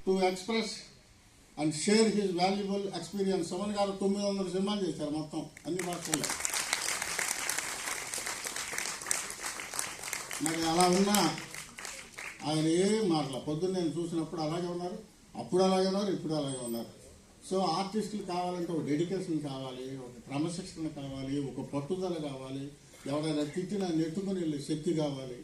To express and share his valuable experience. Suman గారు 900 సినిమాలు చేశారు మొత్తం అన్ని భాషల్లో. మరి అలా ఉన్నా ఆయన ఏం మాటల పొద్దున్న నేను చూసినప్పుడు అలాగే ఉన్నారు, అప్పుడు అలాగే ఉన్నారు, ఇప్పుడు అలాగే ఉన్నారు. సో ఆర్టిస్టులు కావాలంటే ఒక డెడికేషన్ కావాలి, ఒక క్రమశిక్షణ కావాలి, ఒక పట్టుదల కావాలి. ఎవరైనా తిట్టినా నెట్టుకుని వెళ్ళే శక్తి కావాలి.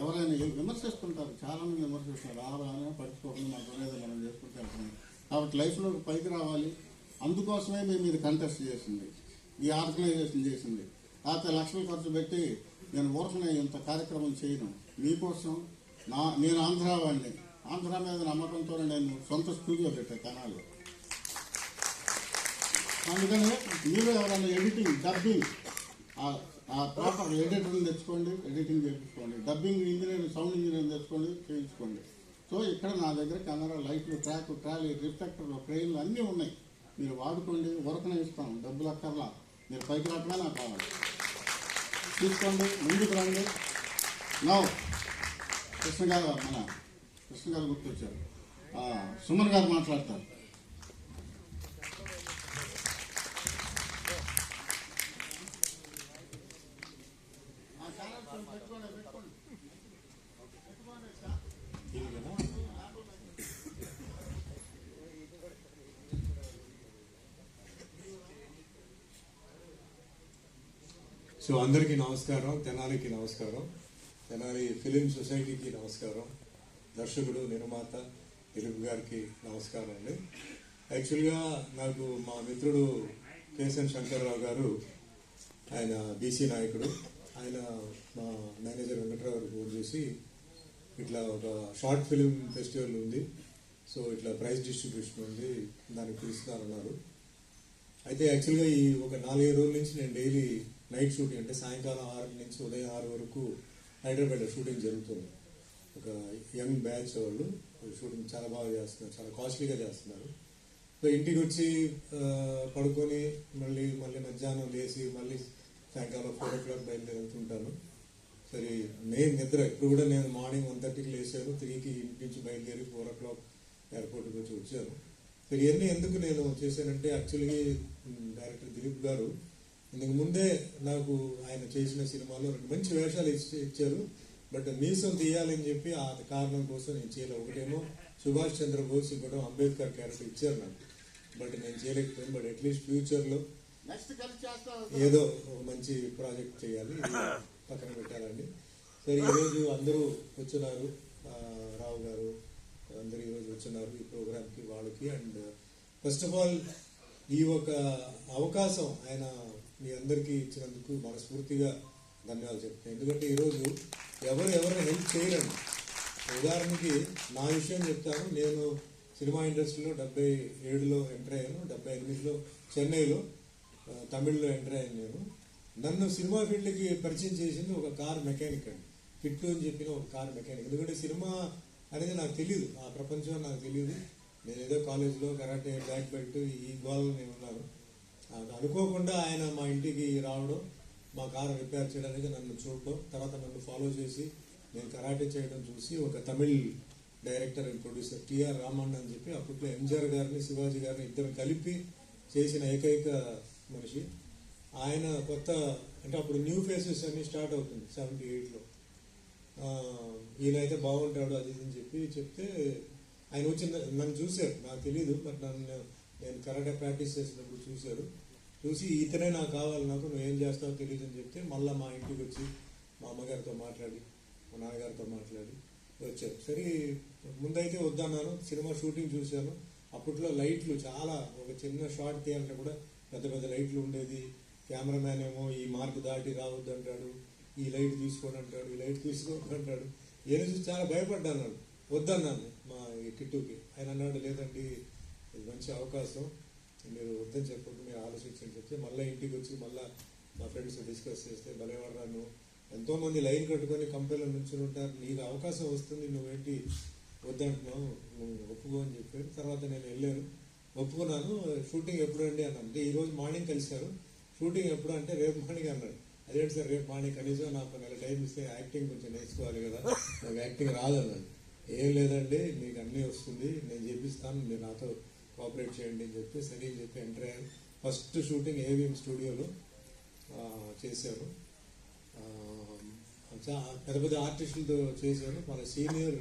ఎవరైనా విమర్శిస్తుంటారు, చాలామంది విమర్శిస్తున్నారు, రాగానే పట్టుకోకుండా మాకు అనేది మనం చేసుకుంటూ వెళ్తున్నాం. కాబట్టి లైఫ్లో పైకి రావాలి. అందుకోసమే మేము ఇది కంటెస్ట్ చేసింది, ఈ ఆర్గనైజేషన్ చేసింది. లేకపోతే లక్షలు ఖర్చు పెట్టి నేను ఊరకనే ఇంత కార్యక్రమం చేయను. మీకోసం నేను ఆంధ్ర వాడిని, ఆంధ్ర మీద నమ్మకంతో నేను సొంత స్టూడియో పెట్టాను తెనాలిలో. అందుకని మీరు ఎవరైనా ఎడిటింగ్, డబ్బింగ్, ఆ ప్రాపర్ ఎడిటర్ని తెచ్చుకోండి, ఎడిటింగ్ చేయించుకోండి. డబ్బింగ్ ఇంజనీర్, సౌండ్ ఇంజనీర్ తెచ్చుకోండి, చేయించుకోండి. సో ఇక్కడ నా దగ్గర కెమెరా, లైట్లు, ట్రాక్, ట్రాలీ, రిఫ్లెక్టర్లు, ట్రైన్లు అన్నీ ఉన్నాయి. మీరు వాడుకోండి, ఊరకనే ఇస్తాం, డబ్బులు అక్కర్లా. మీరు పైకి రావటమే నాకు కావాలి. తీసుకోండి, ముందుకు రండి. నౌ కృష్ణ గారు గుర్తొచ్చారు. సుమన్ గారు మాట్లాడతారు. సో అందరికీ నమస్కారం, తెనాలికి నమస్కారం, తెనాలి ఫిలిం సొసైటీకి నమస్కారం, దర్శకుడు నిర్మాత దిలీప్ గారికి నమస్కారం అండి. యాక్చువల్గా నాకు మా మిత్రుడు కేసన్ శంకర్రావు గారు, ఆయన బీసీ నాయకుడు, ఆయన మా మేనేజర్ వెంకట్రావు గారు ఫోన్ చేసి ఇట్లా ఒక షార్ట్ ఫిలిం ఫెస్టివల్ ఉంది, సో ఇట్లా ప్రైజ్ డిస్ట్రిబ్యూషన్ ఉంది, దానికి పిలుస్తారన్నారు. అయితే యాక్చువల్గా ఈ ఒక 4-5 రోజుల నుంచి నేను డైలీ నైట్ షూటింగ్, అంటే సాయంకాలం 6 నుంచి ఉదయం 6 వరకు హైదరాబాద్లో షూటింగ్ జరుగుతుంది. ఒక యంగ్ బ్యాచ్ వాళ్ళు షూటింగ్ చాలా బాగా చేస్తున్నారు, చాలా కాస్ట్లీగా చేస్తున్నారు. సో ఇంటికి వచ్చి పడుకొని మళ్ళీ మధ్యాహ్నం లేచి మళ్ళీ సాయంకాలం 4 o'clock బయలుదేరుతుంటాను. సరే నేను నిద్ర ఇప్పుడు కూడా నేను మార్నింగ్ 1:30కి లేచాను, 3కి ఇంటి నుంచి బయలుదేరి 4 o'clock ఎయిర్పోర్ట్కి వచ్చాను. సో ఇవన్నీ ఎందుకు నేను చేశానంటే, యాక్చువల్గా డైరెక్టర్ దిలీప్ గారు ఇందుకు ముందే నాకు ఆయన చేసిన సినిమాలో 2 మంచి వేషాలు ఇచ్చారు. బట్ మీసం తీయాలని చెప్పి ఆ కారణం కోసం నేను చేయలేదు. ఒకటేమో సుభాష్ చంద్రబోస్, ఇంకోటో అంబేద్కర్ క్యారెక్టర్ ఇచ్చారు నాకు, బట్ నేను చేయలేకపోయాను. బట్ అట్లీస్ట్ ఫ్యూచర్లో ఏదో ఒక మంచి ప్రాజెక్ట్ చేయాలి, పక్కన పెట్టాలండి. సరే ఈరోజు అందరూ వచ్చున్నారు, రావు గారు అందరూ ఈరోజు వచ్చున్నారు ఈ ప్రోగ్రామ్కి, వాళ్ళకి. అండ్ ఫస్ట్ ఆఫ్ ఆల్ ఈ ఒక అవకాశం ఆయన మీ అందరికీ ఇచ్చినందుకు మనస్ఫూర్తిగా ధన్యవాదాలు చెప్తాను. ఎందుకంటే ఈరోజు ఎవరిని హెల్ప్ చేయలేము. ఉదాహరణకి నా విషయం చెప్తాను. నేను సినిమా ఇండస్ట్రీలో 77లో ఎంటర్ అయ్యాను, 78లో చెన్నైలో తమిళ్లో ఎంటర్ అయ్యాను. నన్ను సినిమా ఫీల్డ్కి పరిచయం చేసింది ఒక కార్ మెకానిక్ అండి, కిట్టు అని చెప్పిన ఒక కార్ మెకానిక్. ఎందుకంటే సినిమా అనేది నాకు తెలియదు, ఆ ప్రపంచం నాకు తెలియదు. నేను ఏదో కాలేజ్లో కరాటే బ్లాక్ బెల్ట్ ఈ గోల్లో నేను ఉన్నాను. అనుకోకుండా ఆయన మా ఇంటికి రావడం, మా కారు రిపేర్ చేయడానికి నన్ను చూడడం, తర్వాత నన్ను ఫాలో చేసి నేను కరాటే చేయడం చూసి ఒక Tamil director and producer TR Raman అని చెప్పి, అప్పట్లో ఎంజిఆర్ గారిని శివాజీ గారిని ఇద్దరు కలిపి చేసిన ఏకైక మనిషి ఆయన. కొత్త అంటే అప్పుడు న్యూ ఫేసెస్ అన్ని స్టార్ట్ అవుతుంది 78లో. ఈయనైతే బాగుంటాడు అది అని చెప్తే ఆయన వచ్చి నన్ను చూశారు, నాకు తెలియదు, బట్ నేను కరాటే ప్రాక్టీస్ చేసినప్పుడు చూసి ఇతనే నాకు కావాలి, నాకు నువ్వేం చేస్తావో తెలియదు అని చెప్తే మళ్ళీ మా ఇంటికి వచ్చి మా అమ్మగారితో మాట్లాడి మా నాన్నగారితో మాట్లాడి వచ్చారు. సరే ముందైతే వద్దన్నాను, సినిమా షూటింగ్ చూశాను. అప్పట్లో లైట్లు చాలా, ఒక చిన్న షార్ట్ తీయాలంటే కూడా పెద్ద పెద్ద లైట్లు ఉండేది. కెమెరామ్యాన్ ఏమో ఈ మార్క్ దాటి రావద్దు అంటాడు, ఈ లైట్ తీసుకోండి అంటాడు, ఈ లైట్ తీసుకోండి అంటాడు. ఏదో చూసి చాలా భయపడ్డాను, వద్దన్నాను మా కిట్టుకి. ఆయన అన్నాడు, లేదండి ఇది మంచి అవకాశం, మీరు వద్దని చెప్పొద్దు, మీరు ఆలోచించని చెప్తే మళ్ళీ ఇంటికి వచ్చి మళ్ళీ మా ఫ్రెండ్స్ డిస్కస్ చేస్తే భలేవాడు, ఎంతోమంది లైన్ కట్టుకొని కంపెనీలో నుంచుని ఉంటారు, నీకు అవకాశం వస్తుంది, నువ్వేంటి వద్దంటున్నావు, నువ్వు ఒప్పుకో అని చెప్పారు. తర్వాత నేను వెళ్ళాను, ఒప్పుకున్నాను. షూటింగ్ ఎప్పుడు అండి అన్నాను. అంటే ఈరోజు మార్నింగ్ కలిశారు, షూటింగ్ ఎప్పుడు అంటే రేపు మార్నింగ్ అన్నాడు. అదేంటి సార్ రేపు మార్నింగ్, కనీసం నాకు నెల టైం ఇస్తే యాక్టింగ్ కొంచెం నేర్చుకోవాలి కదా, నాకు యాక్టింగ్ రాదన్నాను. ఏం లేదండి మీకు అన్నీ వస్తుంది, నేను చేపిస్తాను, మీరు నాతో కోఆపరేట్ చేయండి అని చెప్పి సరే అని చెప్పి ఎంటర్ అయ్యాను. ఫస్ట్ షూటింగ్ ఏవిఎం స్టూడియోలో చేశాను. పెద్ద పెద్ద ఆర్టిస్టులతో చేశాను. మన సీనియర్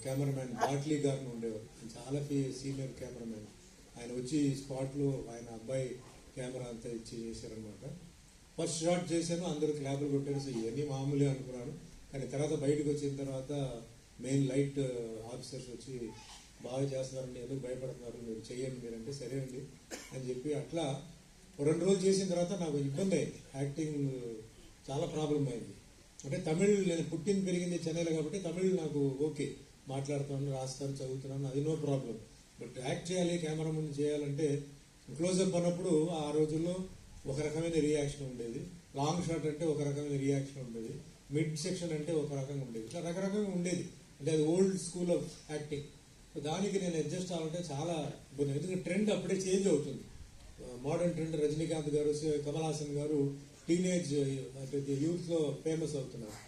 కెమెరామ్యాన్ బాట్లీ గారిని ఉండేవారు, చాలా సీనియర్ కెమెరామ్యాన్. ఆయన వచ్చి స్పాట్లో ఆయన అబ్బాయి కెమెరా అంతా ఇచ్చి చేశారనమాట. ఫస్ట్ షాట్ చేశాను, అందరూ క్లాపులు కొట్టారు. సో ఇవన్నీ మామూలే అనుకున్నాను. కానీ తర్వాత బయటకు వచ్చిన తర్వాత మెయిన్ లైట్ ఆఫీసర్స్ వచ్చి బాగా చేస్తున్నారండి, ఎందుకు భయపడుతున్నారు, మీరు చెయ్యండి మీరంటే సరే అండి అని చెప్పి అట్లా 2 రోజులు చేసిన తర్వాత నాకు ఇబ్బంది అయింది. యాక్టింగ్ చాలా ప్రాబ్లం అయింది. అంటే తమిళ్ నేను పుట్టింది పెరిగింది చెన్నైలో కాబట్టి తమిళ్ నాకు ఓకే, మాట్లాడుతాను, రాస్తాను, చదువుతున్నాను, అది నో ప్రాబ్లం. బట్ యాక్ట్ చేయాలి, కెమెరా ముందు చేయాలంటే క్లోజప్ అన్నప్పుడు ఆ రోజుల్లో ఒక రకమైన రియాక్షన్ ఉండేది. లాంగ్ షాట్ అంటే ఒక రకమైన రియాక్షన్ ఉండేది. మిడ్ సెక్షన్ అంటే ఒక రకంగా ఉండేది. ఇట్లా రకరకంగా ఉండేది. అంటే అది ఓల్డ్ స్కూల్ ఆఫ్ యాక్టింగ్. దానికి నేను అడ్జస్ట్ అవ్వాలంటే చాలా ఇబ్బంది. ఎందుకంటే ట్రెండ్ అప్పుడే చేంజ్ అవుతుంది. Modern trend. రజనీకాంత్ గారు, కమల్ హాసన్ గారు టీనేజ్ యూత్ లో ఫేమస్ అవుతున్నారు.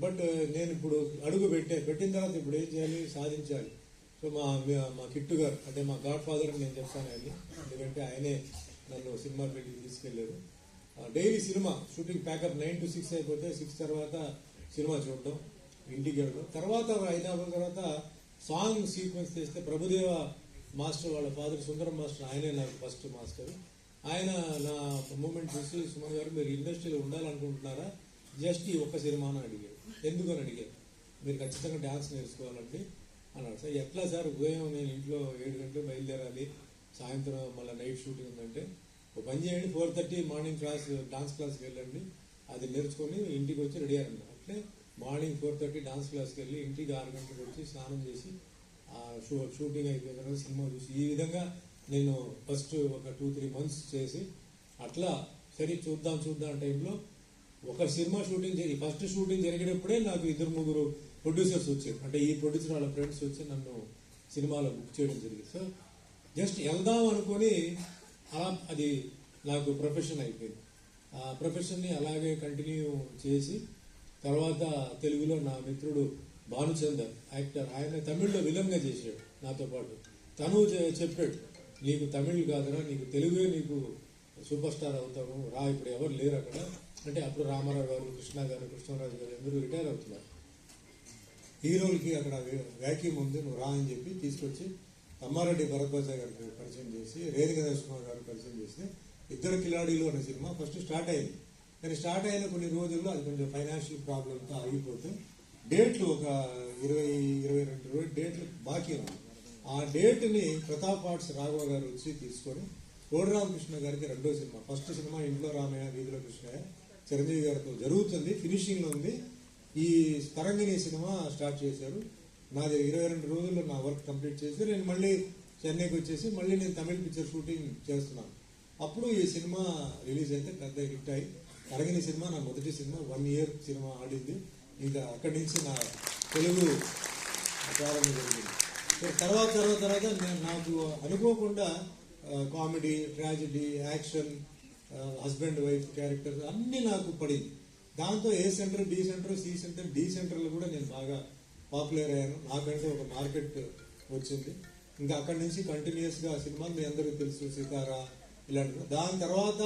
బట్ నేను ఇప్పుడు అడుగు పెట్టిన తర్వాత ఇప్పుడు ఏం చేయాలి, సాధించాలి. సో మా కిట్టు గారు అంటే మా గాడ్ ఫాదర్ అని నేను చెప్తాను ఆయన్ని, ఎందుకంటే ఆయనే నన్ను సినిమా ఫీల్డ్కి తీసుకెళ్లారు. Daily cinema shooting pack up 9 to 6 అయిపోతే 6 తర్వాత సినిమా చూడడం, ఇంటికి వెళ్ళడం. తర్వాత 5 అవర్ల తర్వాత సాంగ్ సీక్వెన్స్ చేస్తే ప్రభుదేవ మాస్టర్ వాళ్ళ ఫాదర్ సుందరం మాస్టర్, ఆయనే నాకు ఫస్ట్ మాస్టర్. ఆయన నా మూమెంట్ చూసి సుమన్ గారు మీరు ఇండస్ట్రీలో ఉండాలనుకుంటున్నారా, జస్ట్ ఈ ఒక్క సినిమా అని అడిగారు. ఎందుకు అని అడిగారు. మీరు ఖచ్చితంగా డాన్స్ నేర్చుకోవాలండి అన్నాడు. సార్ ఎట్లా సార్, ఉదయం నేను ఇంట్లో 7 గంటలకు బయలుదేరాలి, సాయంత్రం మళ్ళీ నైట్ షూటింగ్ ఉందంటే ఒక పని చేయండి, 4:30 మార్నింగ్ డాన్స్ క్లాస్కి వెళ్ళండి, అది నేర్చుకొని ఇంటికి వచ్చి రెడీ అయ్యారు. అట్లే మార్నింగ్ 4:30 డాన్స్ క్లాస్కి వెళ్ళి ఇంటికి 6 గంటలకు వచ్చి స్నానం చేసి షూటింగ్ అయిపోయిన తర్వాత సినిమా చూసి ఈ విధంగా నేను ఫస్ట్ ఒక 2-3 months చేసి అట్లా సరే చూద్దాం టైంలో ఒక సినిమా షూటింగ్ ఫస్ట్ షూటింగ్ జరిగేటప్పుడే నాకు 2-3 ప్రొడ్యూసర్స్ వచ్చారు. అంటే ఈ ప్రొడ్యూసర్ వాళ్ళ ఫ్రెండ్స్ వచ్చి నన్ను సినిమాలో బుక్ చేయడం జరిగింది. సో జస్ట్ వెళ్దాం అనుకొని అలా అది నాకు ప్రొఫెషన్ అయిపోయింది. ఆ ప్రొఫెషన్ని అలాగే కంటిన్యూ చేసి తర్వాత తెలుగులో నా మిత్రుడు భానుచందర్ యాక్టర్, ఆయన తమిళ్లో విలన్గా చేశాడు నాతో పాటు. తను చెప్పాడు, నీకు తమిళ్ కాదురా, నీకు తెలుగే నీకు సూపర్ స్టార్ అవుతాము రా, ఇప్పుడు ఎవరు లేరు అక్కడ అంటే. అప్పుడు రామారావు గారు, కృష్ణ గారు, కృష్ణరాజు గారు అందరూ రిటైర్ అవుతున్నారు. హీరోలకి అక్కడ వ్యాక్యూమ్ ఉంది, నువ్వు రా అని చెప్పి తీసుకొచ్చి అమ్మారెడ్డి భరద్వాజ గారికి పరిచయం చేసి, రేణుక నరసింహ గారు పరిచయం చేసి 2 కిలాడీలు అనే సినిమా ఫస్ట్ స్టార్ట్ అయింది. కానీ స్టార్ట్ అయిన కొన్ని రోజుల్లో అది కొంచెం ఫైనాన్షియల్ ప్రాబ్లంతో ఆగిపోతే డేట్లు ఒక 20-22 డేట్లు బాకీ ఉంది. ఆ డేట్ని ప్రతాప్ ఆర్ట్స్ రాఘవ గారు వచ్చి తీసుకొని కోడిరామకృష్ణ గారికి 2వ సినిమా, ఫస్ట్ సినిమా ఇంట్లో రామయ్య వీధిలో కృష్ణయ్య చిరంజీవి గారితో జరుగుతుంది, ఫినిషింగ్ లో ఉంది. ఈ తరంగిణి సినిమా స్టార్ట్ చేశారు. నాది 22 రోజుల్లో నా వర్క్ కంప్లీట్ చేసి నేను మళ్ళీ చెన్నైకి వచ్చేసి మళ్ళీ నేను తమిళ పిక్చర్ షూటింగ్ చేస్తున్నాను. అప్పుడు ఈ సినిమా రిలీజ్ అయితే పెద్ద హిట్ అయ్యి, తరంగిణి సినిమా నా మొదటి సినిమా, 1 year సినిమా ఆడింది. ఇంకా అక్కడి నుంచి నా తెలుగు ప్రారంభం జరిగింది. తర్వాత నేను నాకు అనుకోకుండా comedy, tragedy, action, husband wife character అన్నీ నాకు పడింది. దాంతో A centre, B centre, C centre, D సెంటర్లు కూడా నేను బాగా పాపులర్ అయ్యాను. నాకంటే ఒక మార్కెట్ వచ్చింది. ఇంకా అక్కడి నుంచి కంటిన్యూస్ గా సినిమాలు మీ అందరికీ తెలుసు, సీతారా ఇలాంటి. దాని తర్వాత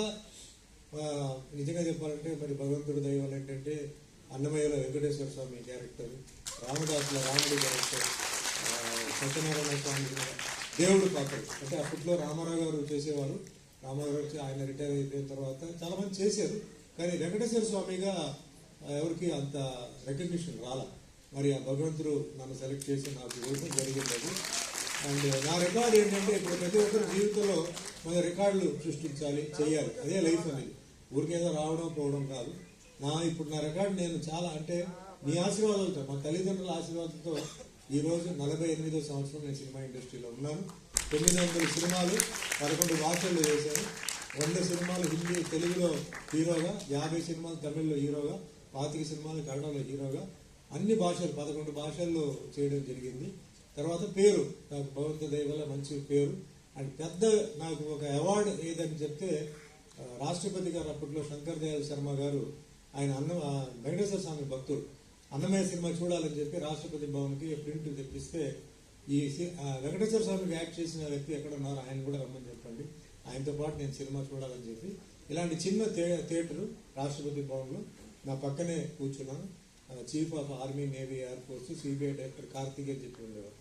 నిజంగా చెప్పాలంటే మరి భగవంతుడి దైవం ఏంటంటే అన్నమయ్యలో వెంకటేశ్వర స్వామి క్యారెక్టర్, రామదాసులో రాముడి క్యారెక్టర్, సత్యనారాయణ స్వామి దేవుడు పాత్రలు. అంటే అప్పట్లో రామారావు గారు చేసేవారు. రామారావు గారు ఆయన రిటైర్ అయిపోయిన తర్వాత చాలా మంది చేశారు. కానీ వెంకటేశ్వర స్వామిగా ఎవరికి అంత రికగ్నిషన్ రాలా. మరి ఆ భగవంతుడు నన్ను సెలెక్ట్ చేసి నాకు ఇవ్వడం జరిగింది అది. అండ్ నా రికార్డు ఏంటంటే ఇప్పుడు ప్రతి ఒక్కరి జీవితంలో మన రికార్డులు సృష్టించాలి, చేయాలి. అదే లైఫ్ అనేది. ఊరికేదో రావడం పోవడం కాదు. ఇప్పుడు నా రికార్డు నేను చాలా అంటే మీ ఆశీర్వాదాలతో, మా తల్లిదండ్రుల ఆశీర్వాదంతో ఈరోజు 48వ సంవత్సరం నేను సినిమా ఇండస్ట్రీలో ఉన్నాను. 900 సినిమాలు 11 భాషల్లో చేశాను. 100 సినిమాలు హిందీ తెలుగులో హీరోగా, 50 సినిమాలు తమిళ్లో హీరోగా, 25 సినిమాలు కన్నడలో హీరోగా, అన్ని భాషలు 11 భాషల్లో చేయడం జరిగింది. తర్వాత పేరు నాకు భగవంతుడి దయ వల్ల మంచి పేరు. అండ్ పెద్ద నాకు ఒక అవార్డు ఏదని చెప్తే రాష్ట్రపతి గారు అప్పట్లో శంకర్ దయాళ్ శర్మ గారు, ఆయన వెంకటేశ్వర స్వామి భక్తుడు, అన్నమయ్య సినిమా చూడాలని చెప్పి రాష్ట్రపతి భవన్కి ప్రింట్ తెప్పిస్తే ఈ వెంకటేశ్వర స్వామికి యాక్ట్ చేసిన వ్యక్తి ఎక్కడ ఉన్నారు ఆయన కూడా రమ్మని చెప్పండి, ఆయనతో పాటు నేను సినిమా చూడాలని చెప్పి ఇలాంటి చిన్న థియేటర్ రాష్ట్రపతి భవన్లో నా పక్కనే కూర్చున్నాను. Chief of army, navy, air force, CBI director Karthik అని చెప్పి ఉండేవారు,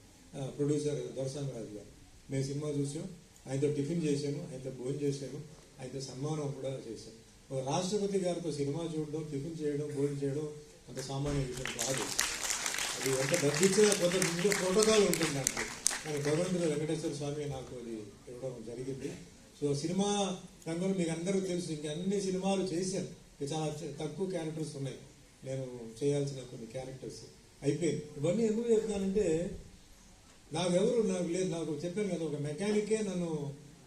ప్రొడ్యూసర్ దొరసామి రాజు గారు. మేము సినిమా చూసాం, ఆయనతో టిఫిన్ చేశాను, ఆయనతో భోజనం చేశాను, ఆయనతో సన్మానం కూడా చేశాను. ఒక రాష్ట్రపతి గారితో సినిమా చూడడం, టిఫిన్ చేయడం, భోజనం చేయడం అంత సామాన్య విషయం కాదు. అది ఎంత డబ్బిచ్చినా కొంత ప్రోటోకాల్ ఉంటుంది దాంట్లో. కానీ భగవంతుడు వెంకటేశ్వర స్వామి నాకు అది ఇవ్వడం జరిగింది. సో సినిమా రంగంలో మీకు అందరూ తెలుసు, ఇంకా అన్ని సినిమాలు చేశాను, చాలా తక్కువ క్యారెక్టర్స్ ఉన్నాయి నేను చేయాల్సిన కొన్ని క్యారెక్టర్స్ అయిపోయింది. ఇవన్నీ ఎందుకు చెప్తున్నానంటే నాకు లేదు, నాకు చెప్పాను కదా, ఒక మెకానికే నన్ను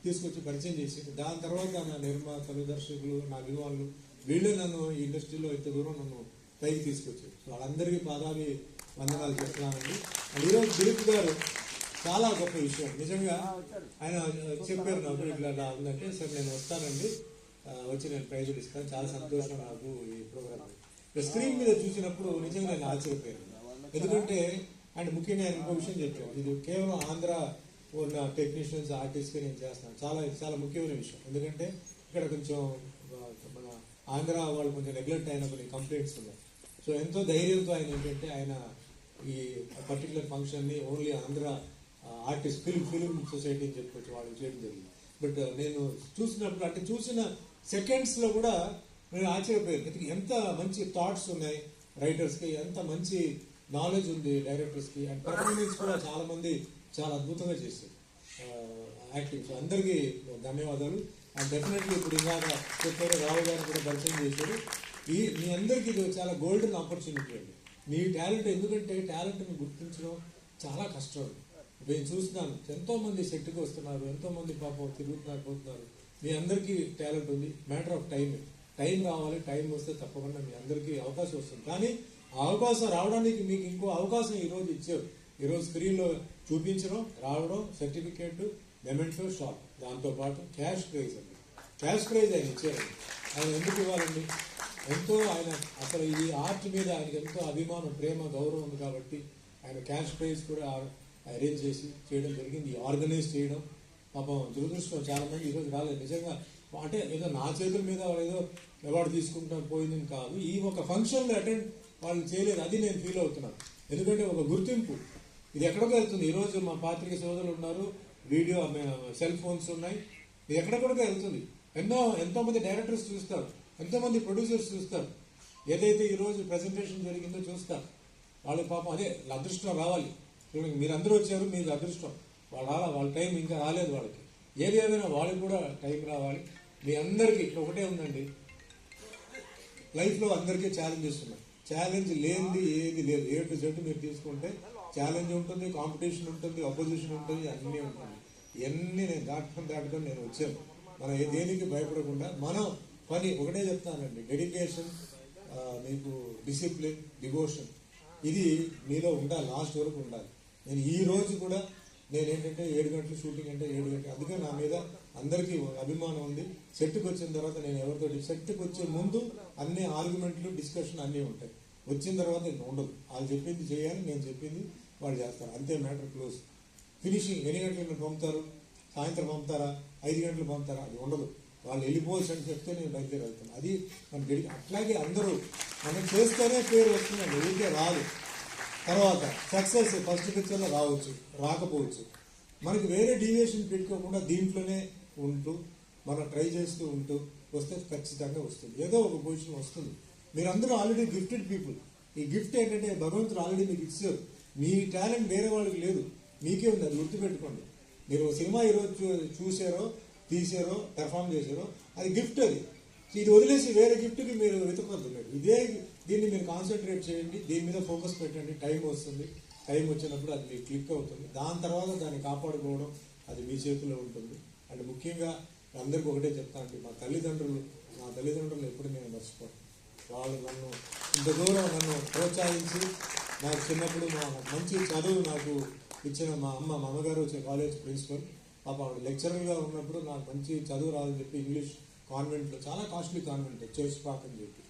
తీసుకొచ్చి పరిచయం చేసింది. దాని తర్వాత నా నిర్మాతలు, దర్శకులు, నా అభిమానులు వీళ్ళే నన్ను ఈ ఇండస్ట్రీలో ఇంత దూరం నన్ను పైకి తీసుకొచ్చారు. సో వాళ్ళందరికీ పాదాభి వందనాలు చెప్తున్నానండి. అండ్ ఈరోజు దిలీప్ గారు చాలా గొప్ప విషయం నిజంగా. ఆయన చెప్పారు నాకు ఇట్లా ఉందంటే, సార్ నేను వస్తానండి, వచ్చి నేను ప్రైజులు ఇస్తాను, చాలా సంతోషం నాకు ఈ ప్రోగ్రామ్. స్క్రీన్ మీద చూసినప్పుడు నిజంగా నేను ఆశ్చర్యపోయాను. ఎందుకంటే అండ్ ముఖ్యంగా ఆయన ఇంకో విషయం చెప్పాను, ఇది కేవలం ఆంధ్ర ఉన్న టెక్నీషియన్స్, ఆర్టిస్ట్గా నేను చేస్తున్నాను. చాలా ముఖ్యమైన విషయం. ఎందుకంటే ఇక్కడ కొంచెం మన ఆంధ్ర వాళ్ళు కొంచెం నెగ్లెక్ట్ అయిన కొన్ని కంప్లైంట్స్ ఉన్నాయి. సో ఎంతో ధైర్యంతో ఆయన ఏంటంటే ఆయన ఈ పర్టికులర్ ఫంక్షన్ని only Andhra artist film society అని చెప్పొచ్చు వాళ్ళు చేయడం జరిగింది. బట్ నేను చూసినప్పుడు అంటే చూసిన సెకండ్స్లో కూడా నేను ఆశ్చర్యపోయాను. ఎంత మంచి థాట్స్ ఉన్నాయి రైటర్స్కి, ఎంత మంచి నాలెడ్జ్ ఉంది డైరెక్టర్స్కి, అండ్ పర్ఫార్మెన్స్ కూడా చాలా మంది చాలా అద్భుతంగా చేశారు యాక్టింగ్. సో అందరికీ ధన్యవాదాలు. అండ్ డెఫినెట్లీ ఇప్పుడు ఇలాగా చెప్పారు, రావు గారు కూడా పరిచయం చేశారు. మీ అందరికీ ఇది చాలా గోల్డెన్ ఆపర్చునిటీ అండి. మీ టాలెంట్, ఎందుకంటే టాలెంట్ని గుర్తించడం చాలా కష్టం. నేను చూస్తున్నాను ఎంతో మంది సెట్కి వస్తున్నారు, ఎంతో మంది పాపం తిరుగుతున్నారు, పోతున్నారు. మీ అందరికీ టాలెంట్ ఉంది, మ్యాటర్ ఆఫ్ టైం రావాలి. టైం వస్తే తప్పకుండా మీ అందరికీ అవకాశం వస్తుంది. కానీ ఆ అవకాశం రావడానికి మీకు ఇంకో అవకాశం ఈరోజు ఇచ్చారు. ఈరోజు స్క్రీన్లో చూపించడం, రావడం, సర్టిఫికేట్, మెమెంటో, షాప్, దాంతోపాటు క్యాష్ ప్రైజ్ అండి. క్యాష్ ప్రైజ్ ఆయన ఇచ్చారండి. ఆయన ఎందుకు ఇవ్వాలండి? ఎంతో ఆయన అసలు ఈ ఆర్ట్ మీద ఆయనకి ఎంతో అభిమానం, ప్రేమ, గౌరవం ఉంది కాబట్టి ఆయన క్యాష్ ప్రైజ్ కూడా అరేంజ్ చేసి చేయడం జరిగింది, ఆర్గనైజ్ చేయడం. పాపం దురదృష్టం చాలా మంది ఈరోజు రాలేదు. నిజంగా అంటే ఏదో నా చేతుల మీద ఏదో అవార్డు తీసుకుంటాను పోయిందని కాదు, ఈ ఒక ఫంక్షన్లో అటెండ్ వాళ్ళు చేయలేదు, అది నేను ఫీల్ అవుతున్నాను. ఎందుకంటే ఒక గుర్తింపు ఇది ఎక్కడికి వెళ్తుంది. ఈరోజు మా పాత్రిక సోదరులు ఉన్నారు, వీడియో సెల్ ఫోన్స్ ఉన్నాయి, ఇది ఎక్కడెక్కడికి వెళ్తుంది. ఎంతో మంది డైరెక్టర్స్ చూస్తారు, ఎంతో మంది ప్రొడ్యూసర్స్ చూస్తారు. ఏదైతే ఈరోజు ప్రెజెంటేషన్ జరిగిందో చూస్తారు. వాళ్ళకి పాపం అదే అదృష్టం రావాలి. చూడండి, మీరందరూ వచ్చారు, మీకు అదృష్టం. వాళ్ళ టైం ఇంకా రాలేదు వాళ్ళకి. ఏది ఏదైనా వాళ్ళకి కూడా టైం రావాలి. మీ అందరికీ ఒకటే ఉందండి, లైఫ్లో అందరికీ ఛాలెంజెస్ ఉన్నాయి. ఛాలెంజ్ లేనిది ఏది లేదు. A to Z మీరు తీసుకుంటే ఛాలెంజ్ ఉంటుంది, కాంపిటీషన్ ఉంటుంది, అపోజిషన్ ఉంటుంది, అన్నీ ఉంటుంది. ఇవన్నీ నేను దాటుకొని నేను వచ్చాను. మనం దేనికి భయపడకుండా మనం పని ఒకటే చెప్తానండి, డెడికేషన్, మీకు డిసిప్లిన్, డివోషన్, ఇది మీలో ఉండాలి, లాస్ట్ వరకు ఉండాలి. నేను ఈ రోజు కూడా నేనేంటంటే 7 గంటలు షూటింగ్ అంటే 7 గంటలు, అందుకే నా మీద అందరికీ అభిమానం ఉంది. సెట్కి వచ్చిన తర్వాత నేను ఎవరితో, సెట్కి వచ్చే ముందు అన్ని ఆర్గ్యుమెంట్లు, డిస్కషన్ అన్నీ ఉంటాయి. వచ్చిన తర్వాత ఇంకా ఉండదు. వాళ్ళు చెప్పింది చేయాలి, నేను చెప్పింది వాళ్ళు చేస్తారు, అంతే, మ్యాటర్ క్లోజ్. ఫినిషింగ్ ఎన్ని గంటలకు పంపుతారు, సాయంత్రం పంపుతారా, 5 గంటలు పంపుతారా, అది ఉండదు. వాళ్ళు వెళ్ళిపోవచ్చని చెప్తే నేను బయలుదేరి వెళ్తాను. అది మన అట్లాగే అందరూ మనం చేస్తేనే పేరు వస్తుందండి, ఊరికే రాదు. తర్వాత సక్సెస్ ఫస్ట్ పిక్చర్లో రావచ్చు, రాకపోవచ్చు. మనకి వేరే డీవియేషన్ పెట్టుకోకుండా దీంట్లోనే ఉంటూ మనం ట్రై చేస్తూ ఉంటూ వస్తే ఖచ్చితంగా వస్తుంది, ఏదో ఒక పొజిషన్ వస్తుంది. మీరందరూ ఆల్రెడీ గిఫ్టెడ్ పీపుల్. ఈ గిఫ్ట్ ఏంటంటే భగవంతుడు ఆల్రెడీ మీకు ఇచ్చారు. మీ టాలెంట్ వేరే వాళ్ళకి లేదు, మీకే ఉంది. అది గుర్తుపెట్టుకోండి. మీరు సినిమా ఈరోజు చూసారో, తీసారో, పెర్ఫామ్ చేశారో, అది గిఫ్ట్. అది ఇది వదిలేసి వేరే గిఫ్ట్కి మీరు వెతకొద్దు. మీరు దీన్ని మీరు కాన్సన్ట్రేట్ చేయండి, దీని మీద ఫోకస్ పెట్టండి. టైం వస్తుంది, టైం వచ్చినప్పుడు అది మీకు క్లిక్ అవుతుంది. దాని తర్వాత దాన్ని కాపాడుకోవడం అది మీ చేతిలో ఉంటుంది. అండ్ ముఖ్యంగా అందరికీ ఒకటే చెప్తానండి, మా తల్లిదండ్రులు ఎప్పుడు నేను మర్చిపోను. వాళ్ళు నన్ను ఇంత దూరం నన్ను ప్రోత్సహించి, నాకు చిన్నప్పుడు మంచి చదువు నాకు ఇచ్చిన మా అమ్మగారు వచ్చే కాలేజ్ ప్రిన్సిపల్, పాప ఆవిడ లెక్చరర్గా ఉన్నప్పుడు నాకు మంచి చదువు రాదని చెప్పి ఇంగ్లీష్ కాన్వెంట్లో, చాలా కాస్ట్లీ కాన్వెంట్, చర్చ్ పాక్ అని చెప్పి,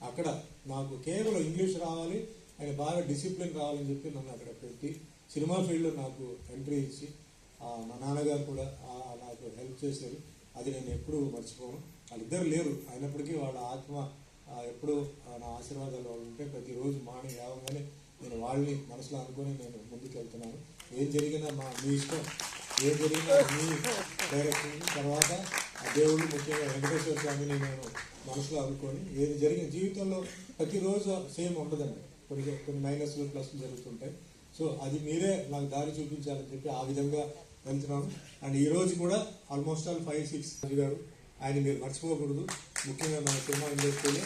అక్కడ నాకు కేవలం ఇంగ్లీష్ రావాలి, ఆయన బాగా డిసిప్లిన్ కావాలని చెప్పి నన్ను అక్కడ పెట్టి సినిమా ఫీల్డ్లో నాకు ఎంట్రీ ఇచ్చి మా నాన్నగారు కూడా నాకు హెల్ప్ చేశారు. అది నేను ఎప్పుడూ మర్చిపోను. వాళ్ళిద్దరు లేరు, అయినప్పటికీ వాళ్ళ ఆత్మ ఎప్పుడూ నా ఆశీర్వాదాలు వాళ్ళు ఉంటే ప్రతిరోజు మార్నింగ్ లేవగానే నేను వాళ్ళని మనసులో అనుకుని నేను ముందుకు వెళ్తున్నాను. ఏం జరిగినా మీ ఇష్టం, ఏం జరిగినా మీ డైరెక్షన్. తర్వాత దేవుళ్ళు ముఖ్యంగా వెంకటేశ్వర స్వామిని నేను మనసులో అనుకొని ఏది జరిగిన జీవితంలో ప్రతిరోజు సేమ్ ఉండదండి, కొన్ని మైనస్లు ప్లస్లు జరుగుతుంటాయి. సో అది మీరే నాకు దారి చూపించాలని చెప్పి ఆ విధంగా వెళ్తున్నాను. అండ్ ఈ రోజు కూడా ఆల్మోస్ట్ ఆల్ 5-6 గారు ఆయన మీరు మర్చిపోకూడదు. ముఖ్యంగా మన సినిమా ఇండస్ట్రీలో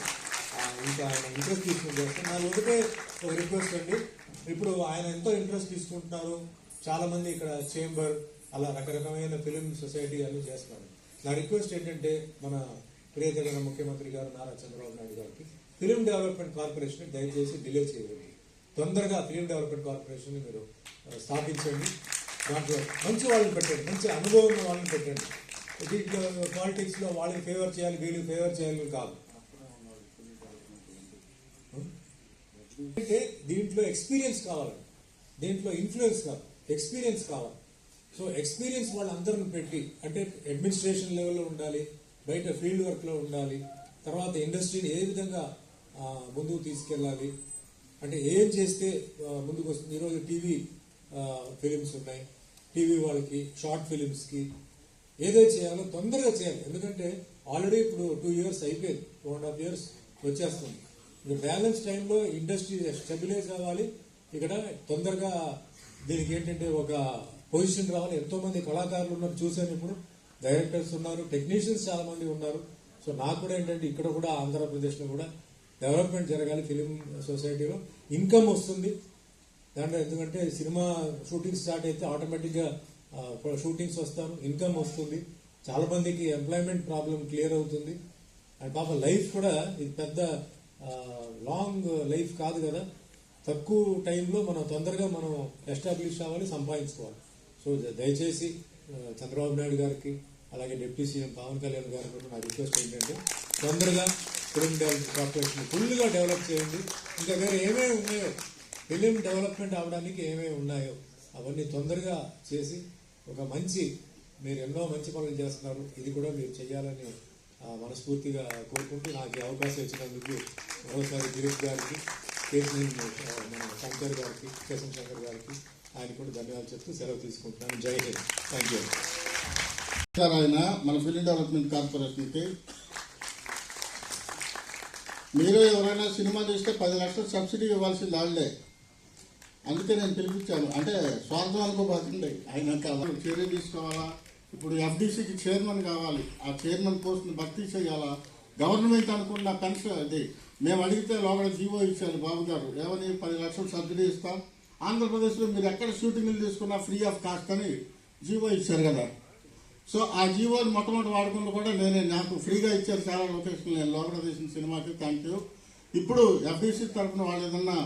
ఇంకా ఆయన ఇంట్రెస్ట్ తీసుకుని చేస్తాను. నాకు ఒకటే ఒక రిక్వెస్ట్ అండి, ఇప్పుడు ఆయన ఎంతో ఇంట్రెస్ట్ తీసుకుంటున్నారు. చాలామంది ఇక్కడ చేంబర్ అలా రకరకమైన ఫిలిం సొసైటీ అన్ని చేస్తున్నారు. నా రిక్వెస్ట్ ఏంటంటే మన ప్రియతమ ముఖ్యమంత్రి గారు నారా చంద్రబాబు నాయుడు గారికి ఫిలిం డెవలప్మెంట్ కార్పొరేషన్ దయచేసి డిలే చేయకండి. తొందరగా ఫిలిం డెవలప్మెంట్ కార్పొరేషన్ మీరు స్థాపించండి. దాంట్లో మంచి వాళ్ళని పెట్టండి, మంచి అనుభవం ఉన్న వాళ్ళని పెట్టండి. దీంట్లో పాలిటిక్స్లో వాళ్ళకి ఫేవర్ చేయాలి, వీళ్ళకి ఫేవర్ చేయాలి కాదు. అంటే దీంట్లో ఎక్స్పీరియన్స్ కావాలి, దీంట్లో ఇన్ఫ్లుయెన్స్ కాదు, ఎక్స్పీరియన్స్ కావాలి. సో ఎక్స్పీరియన్స్ వాళ్ళందరిని పెట్టి, అంటే అడ్మినిస్ట్రేషన్ లెవెల్లో ఉండాలి, బయట ఫీల్డ్ వర్క్లో ఉండాలి, తర్వాత ఇండస్ట్రీని ఏ విధంగా ముందుకు తీసుకెళ్ళాలి, అంటే ఏం చేస్తే ముందుకు వస్తుంది. ఈరోజు టీవీ ఫిలిమ్స్ ఉన్నాయి, టీవీ వాళ్ళకి షార్ట్ ఫిలిమ్స్కి ఏదైతే చేయాలో తొందరగా చేయాలి. ఎందుకంటే ఆల్రెడీ ఇప్పుడు 2 years అయిపోయింది, 2.5 years వచ్చేస్తుంది. ఇప్పుడు బ్యాలెన్స్ టైంలో ఇండస్ట్రీ స్టెబిలైజ్ అవ్వాలి. ఇక్కడ తొందరగా దీనికి ఏంటంటే ఒక పొజిషన్ రావాలి. ఎంతో మంది కళాకారులు ఉన్నారు, చూశాను. ఇప్పుడు డైరెక్టర్స్ ఉన్నారు, టెక్నీషియన్స్ చాలా మంది ఉన్నారు. సో నాకు కూడా ఏంటంటే ఇక్కడ కూడా ఆంధ్రప్రదేశ్లో కూడా డెవలప్మెంట్ జరగాలి. ఫిలిం సొసైటీలో ఇన్కమ్ వస్తుంది దాంట్లో, ఎందుకంటే సినిమా షూటింగ్ స్టార్ట్ అయితే ఆటోమేటిక్గా షూటింగ్స్ వస్తారు, ఇన్కమ్ వస్తుంది. చాలా మందికి ఎంప్లాయ్మెంట్ ప్రాబ్లం క్లియర్ అవుతుంది. అండ్ పాప లైఫ్ కూడా ఇది పెద్ద లాంగ్ లైఫ్ కాదు కదా, తక్కువ టైంలో మనం తొందరగా మనం ఎస్టాబ్లిష్ అవ్వాలి, సంపాదించుకోవాలి. సో దయచేసి చంద్రబాబు నాయుడు గారికి అలాగే డిప్యూటీ సీఎం పవన్ కళ్యాణ్ గారికి కూడా నా రిక్వెస్ట్ ఏంటంటే తొందరగా ఫిలిం డెవలప్మెంట్ కార్పొరేషన్ ఫుల్గా డెవలప్ చేయండి. ఇంకా వేరే ఏమేమి ఉన్నాయో ఫిలిం డెవలప్మెంట్ అవడానికి ఏమేమి ఉన్నాయో అవన్నీ తొందరగా చేసి ఒక మంచి, మీరు ఎన్నో మంచి పనులు చేస్తున్నారు, ఇది కూడా మీరు చేయాలని మనస్ఫూర్తిగా కోరుకుంటూ నాకు ఈ అవకాశం ఇచ్చినందుకు మరోసారి గిరీష్ గారికి, మన శంకర్ గారికి, కేశం శంకర్ గారికి ఆయన కూడా ధన్యవాదాలు చెప్తూ సెలవు తీసుకుంటున్నాను. జై హింద్. Thank you. సార్ ఆయన మన ఫిలిం డెవలప్మెంట్ కార్పొరేషన్కి మీరు ఎవరైనా సినిమా తీస్తే 10 లక్షలు సబ్సిడీ ఇవ్వాల్సింది వాళ్ళే. అందుకే నేను పిలిపించాను. అంటే స్వార్థం అనుకోబోతుంది. ఆయన చర్య తీసుకోవాలా, ఇప్పుడు ఎఫ్డీసీకి చైర్మన్ కావాలి, ఆ చైర్మన్ పోస్ట్ని భర్తీ చేయాలా, గవర్నమెంట్ అనుకున్న పెన్షన్ అది మేము అడిగితే లోపల జీవో ఇచ్చారు బాబు గారు, ఏమని 10 లక్షలు సబ్సిడీ ఇస్తాం, ఆంధ్రప్రదేశ్లో మీరు ఎక్కడ షూటింగ్లు తీసుకున్నా ఫ్రీ ఆఫ్ కాస్ట్ అని జీవో ఇచ్చారు కదా. సో ఆ జీవోని మొట్టమొదటి వాడుకుంటూ కూడా నాకు ఫ్రీగా ఇచ్చారు చాలా లొకేషన్లు, నేను లోపల తీసిన సినిమాకి. Thank you. ఇప్పుడు ఎఫ్డీసీ తరఫున వాళ్ళు ఏదన్నా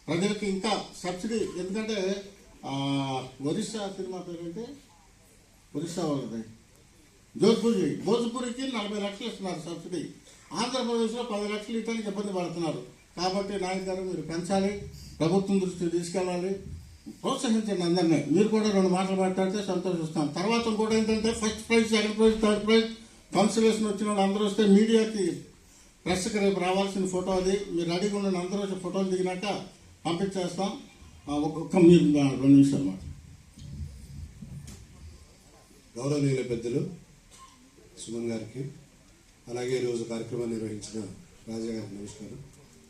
ప్రజలకి ఇంకా సబ్సిడీ, ఎందుకంటే ఒరిస్సా సినిమా పేరంటే ఒరిస్సా వాళ్ళది భోజ్పురికి 40 లక్షలు ఇస్తున్నారు సబ్సిడీ. ఆంధ్రప్రదేశ్లో 10 లక్షలు ఇవ్వడానికి ఇబ్బంది పడుతున్నారు. కాబట్టి నాయక్ గారు మీరు పెంచాలి, ప్రభుత్వం దృష్టికి తీసుకెళ్ళాలి, ప్రోత్సహించండి అందరినీ. మీరు కూడా 2 మాటలు మాట్లాడితే సంతోషిస్తాం. తర్వాత కూడా ఏంటంటే first prize, second prize, third prize consolation వచ్చిన వాళ్ళు అందరూ వస్తే మీడియాకి ప్రెస్కి రేపు రావాల్సిన ఫోటో అది మీరు రెడీగా ఉండండి. అందరూ వచ్చి ఫోటోలు దిగినాక పంపించేస్తాం. ఒక్కొక్క మీరు 2 నిమిషాలు మాట. గౌరవనీయుల పెద్దలు సుమన్ గారికి, అలాగే ఈరోజు కార్యక్రమాన్ని నిర్వహించిన రాజా గారికి నమస్కారం.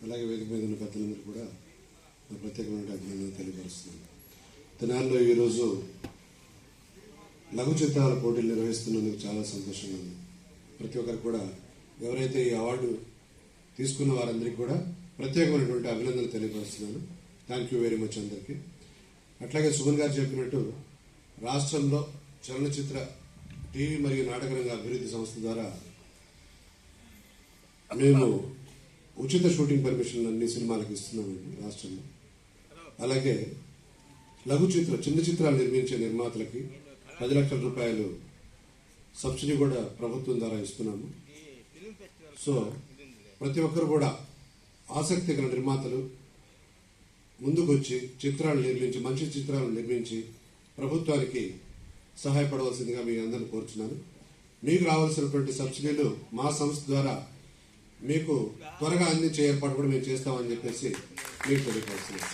అలాగే వేదిక మీద ఉన్న పెద్దలందరూ కూడా ప్రత్యేకమైన అభినందనలు తెలియపరుస్తున్నాను. తెనాలిలో ఈరోజు లఘు చిత్రాల పోటీలు నిర్వహిస్తున్నందుకు చాలా సంతోషంగా ఉంది. ప్రతి ఒక్కరు కూడా ఎవరైతే ఈ అవార్డు తీసుకున్న వారందరికీ కూడా ప్రత్యేకమైనటువంటి అభినందనలు తెలియపరుస్తున్నాను. థ్యాంక్ యూ వెరీ మచ్ అందరికీ. అట్లాగే సుమన్ గారు చెప్పినట్టు రాష్ట్రంలో చలనచిత్ర, టీవీ మరియు నాటకరంగ అభివృద్ధి సంస్థ ద్వారా మేము ఉచిత షూటింగ్ పర్మిషన్లు అన్ని సినిమాలకు ఇస్తున్నామండి రాష్ట్రంలో. అలాగే లఘు చిన్న చిత్రాలు నిర్మించే నిర్మాతలకి 10 లక్షల రూపాయలు సబ్సిడీ కూడా ప్రభుత్వం ద్వారా ఇస్తున్నాము. సో ప్రతి ఒక్కరు కూడా ఆసక్తి గల నిర్మాతలు ముందుకు వచ్చి చిత్రాలు నిర్మించి మంచి చిత్రాలు నిర్మించి ప్రభుత్వానికి సహాయపడవలసిందిగా మీ అందరిని కోరుచున్నాను. మీకు రావాల్సినటువంటి సబ్సిడీలు మా సంస్థ ద్వారా మీకు త్వరగా అందించే ఏర్పాటు కూడా మేము చేస్తామని చెప్పేసి మీకు తెలియపరుస్తున్నాం.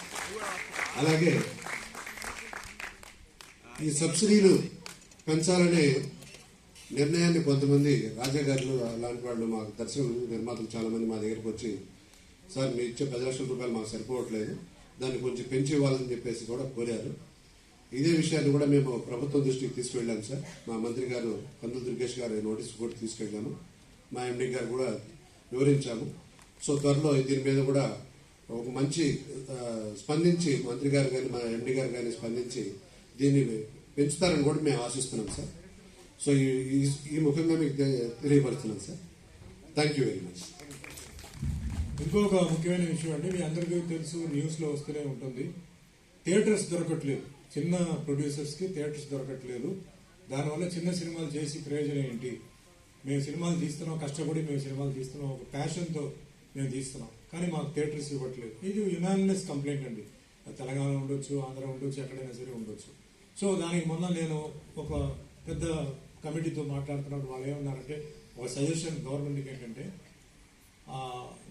అలాగే ఈ సబ్సిడీలు పెంచాలనే నిర్ణయాన్ని కొంతమంది రాజా గారు లాంటి వాళ్ళు, మా దర్శకులు నిర్మాతలు చాలా మంది మా దగ్గరికి వచ్చి, సార్ మీరు ఇచ్చే 10 లక్షల రూపాయలు మాకు సరిపోవట్లేదు, దాన్ని కొంచెం పెంచి ఇవ్వాలని చెప్పేసి కూడా కోరారు. ఇదే విషయాన్ని కూడా మేము ప్రభుత్వం దృష్టికి తీసుకువెళ్ళాము సార్. మా మంత్రి గారు కందుల దుర్గేష్ గారు నోటీస్ కూడా తీసుకెళ్ళాము, మా ఎండి గారు కూడా వివరించాము. సో త్వరలో దీని మీద కూడా ఒక మంచి స్పందించి మంత్రి గారు కానీ మా ఎండి గారు కానీ స్పందించి దీన్ని పెంచుతారని కూడా మేము ఆశిస్తున్నాం సార్. సో ఈ ముఖ్యంగా మీకు తెలియపరుస్తున్నాం sir. Thank you very much. ఇంకొక ముఖ్యమైన విషయం అంటే మీ అందరికీ తెలుసు, న్యూస్లో వస్తూనే ఉంటుంది, థియేటర్స్ దొరకట్లేదు. చిన్న ప్రొడ్యూసర్స్కి థియేటర్స్ దొరకట్లేదు. దానివల్ల చిన్న సినిమాలు చేసి ప్రయోజనం ఏంటి? మేము సినిమాలు తీస్తున్నాం, కష్టపడి మేము సినిమాలు తీస్తున్నాం, ఒక ప్యాషన్తో మేము తీస్తున్నాం, కానీ మాకు థియేటర్స్ ఇవ్వట్లేదు. ఇది యునానిమస్ కంప్లైంట్ అండి. తెలంగాణ ఉండొచ్చు, ఆంధ్ర ఉండొచ్చు, ఎక్కడైనా సరే ఉండొచ్చు. సో దానికి మొన్న నేను ఒక పెద్ద కమిటీతో మాట్లాడుతున్నప్పుడు వాళ్ళు ఏమన్నారంటే, ఒక సజెషన్ గవర్నమెంట్కి ఏంటంటే,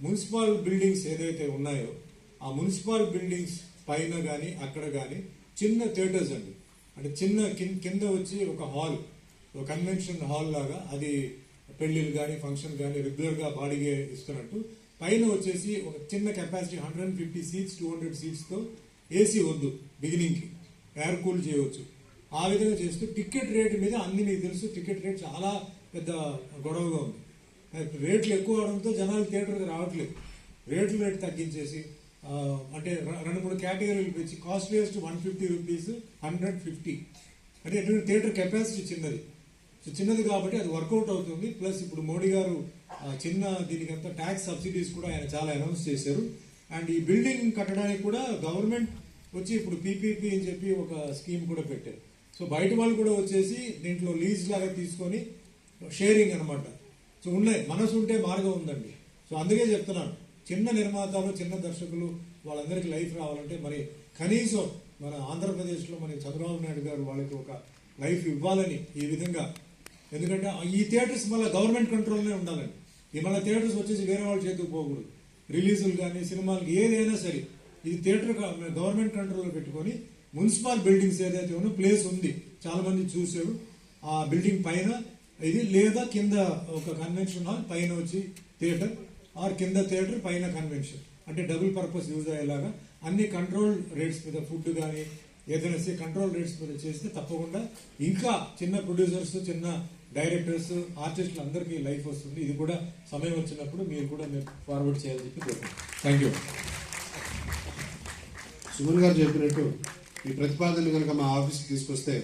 మున్సిపల్ బిల్డింగ్స్ ఏదైతే ఉన్నాయో ఆ మున్సిపల్ బిల్డింగ్స్ పైన కానీ అక్కడ కానీ చిన్న థియేటర్స్ అండి, అంటే చిన్న కింద వచ్చి ఒక హాల్, ఒక కన్వెన్షన్ హాల్ లాగా, అది పెళ్లిళ్ళు కానీ ఫంక్షన్ కానీ రెగ్యులర్గా బాడీగా ఇస్తున్నట్టు, పైన వచ్చేసి ఒక చిన్న కెపాసిటీ 150 సీట్స్ 200 సీట్స్తో ఏసీ వద్దు, బిగినింగ్కి ఎయిర్ కూల్ చేయవచ్చు. ఆ విధంగా చేస్తూ టికెట్ రేట్ మీద అన్ని మీకు తెలుసు, టికెట్ రేట్ చాలా పెద్ద గొడవగా ఉంది. రేట్లు ఎక్కువ అవడంతో జనాలు థియేటర్కి రావట్లేదు. రేట్ తగ్గించేసి అంటే 2-3 కేటగిరీలు పెంచి కాస్ట్లీయెస్ట్ 150 రూపీస్ 150, అంటే థియేటర్ కెపాసిటీ చిన్నది. సో చిన్నది కాబట్టి అది వర్కౌట్ అవుతుంది. ప్లస్ ఇప్పుడు మోడీ గారు చిన్న దీనికంతా ట్యాక్స్ సబ్సిడీస్ కూడా ఆయన చాలా అనౌన్స్ చేశారు. అండ్ ఈ బిల్డింగ్ కట్టడానికి కూడా గవర్నమెంట్ వచ్చి ఇప్పుడు పీపీపీ అని చెప్పి ఒక స్కీమ్ కూడా పెట్టారు. సో బయట వాళ్ళు కూడా వచ్చేసి దీంట్లో లీజ్ లాగా తీసుకొని షేరింగ్ అనమాట. సో ఉన్నాయి, మనసు ఉంటే మార్గం ఉందండి. సో అందుకే చెప్తున్నాను, చిన్న నిర్మాతలు, చిన్న దర్శకులు వాళ్ళందరికీ లైఫ్ రావాలంటే మరి కనీసం మన ఆంధ్రప్రదేశ్లో మన చంద్రబాబు నాయుడు గారు వాళ్ళకి ఒక లైఫ్ ఇవ్వాలని ఈ విధంగా. ఎందుకంటే ఈ థియేటర్స్ మళ్ళీ గవర్నమెంట్ కంట్రోల్నే ఉండాలండి. ఈ మళ్ళీ థియేటర్స్ వచ్చేసి వేరే వాళ్ళ చేతికి పోకూడదు. రిలీజులు కానీ సినిమాలకి ఏదైనా సరే ఇది థియేటర్ గవర్నమెంట్ కంట్రోల్లో పెట్టుకొని మున్సిపల్ బిల్డింగ్స్ ఏదైతే ఉన్నో ప్లేస్ ఉంది, చాలా మంది చూసారు, ఆ బిల్డింగ్ పైన ఇది, లేదా కింద ఒక కన్వెన్షన్ హాల్ పైన వచ్చి థియేటర్, ఆర్ కింద థియేటర్ పైన కన్వెన్షన్, అంటే డబుల్ పర్పస్ యూజ్ అయ్యేలాగా అన్ని కంట్రోల్ రేట్స్ మీద ఫుడ్ కానీ ఏదైనా కంట్రోల్ రేట్స్ మీద చేస్తే తప్పకుండా ఇంకా చిన్న ప్రొడ్యూసర్స్, చిన్న డైరెక్టర్స్, ఆర్టిస్టులు అందరికీ లైఫ్ వస్తుంది. ఇది కూడా సమయం వచ్చినప్పుడు మీరు కూడా ఫార్వర్డ్ చేయాలని చెప్పి కోరుకుంటున్నాను. Thank you. సుమన్ గారు చెప్పినట్టు ఈ ప్రతిపాదనలు కనుక మా ఆఫీస్కి తీసుకొస్తే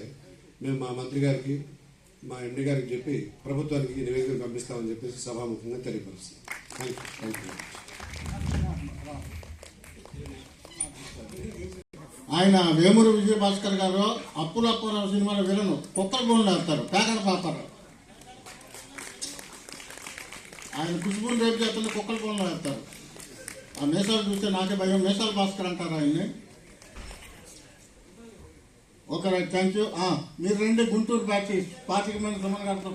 మేము మా మంత్రి గారికి, మా ఎండి గారికి చెప్పి ప్రభుత్వానికి నివేదిక పంపిస్తామని చెప్పేసి సభాముఖంగా తెలియపరుస్తాం. Thank you. ఆయన వేమూరు విజయభాస్కర్ గారు అప్పులప్పారావు సినిమాలో విలను కుక్కల బోన్లు వేస్తారు, పేకడ పాతారు. ఆయన కుసుబుని రేపు చేస్తున్న కుక్కల బోన్లు వేస్తారు. ఆ మేసాలు చూస్తే నాకే భయం. మేసాలు భాస్కర్ అంటారు ఆయన్ని. Okay right, thank you. మీరు రండి గుంటూరు బ్యాచ్ 25 మంది సుమన్ గారితో